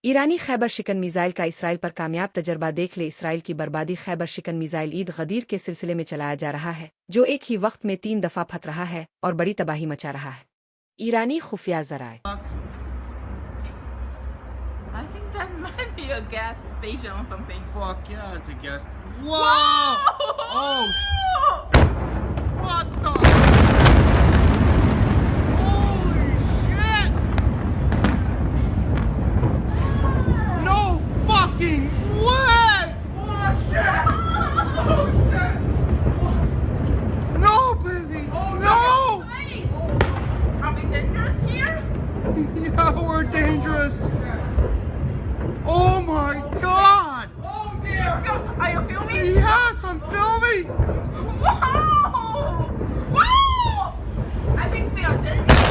ایرانی خیبر شکن میزائل کا اسرائیل پر کامیاب تجربہ دیکھ لے اسرائیل کی بربادی خیبر شکن میزائل عید غدیر کے سلسلے میں چلایا جا رہا ہے جو ایک ہی وقت میں 3 دفعہ پھٹ رہا ہے اور بڑی تباہی مچا رہا ہے۔ ایرانی خفیہ ذرائع I think that might be a gas station or something. Fuck yeah, it's a gas. Whoa! Oh! What the? Holy shit! No fucking way! Oh shit! Oh shit! No, baby! Oh no! Nice. Are we dangerous here? Yeah, we're dangerous. Oh my god! Oh dear! Are you filming? Yes, I'm filming! Wow! Wow! I think we are dangerous.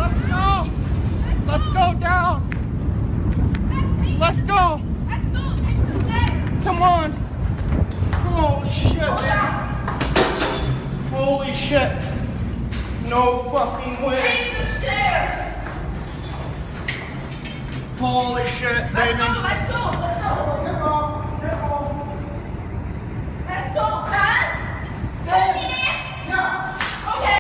Let's go! Let's go down! Let's go! Let's go. Take the stairs. Come on! Oh shit! Holy shit! No fucking way! Take the stairs. Holy shit, Let's baby! go.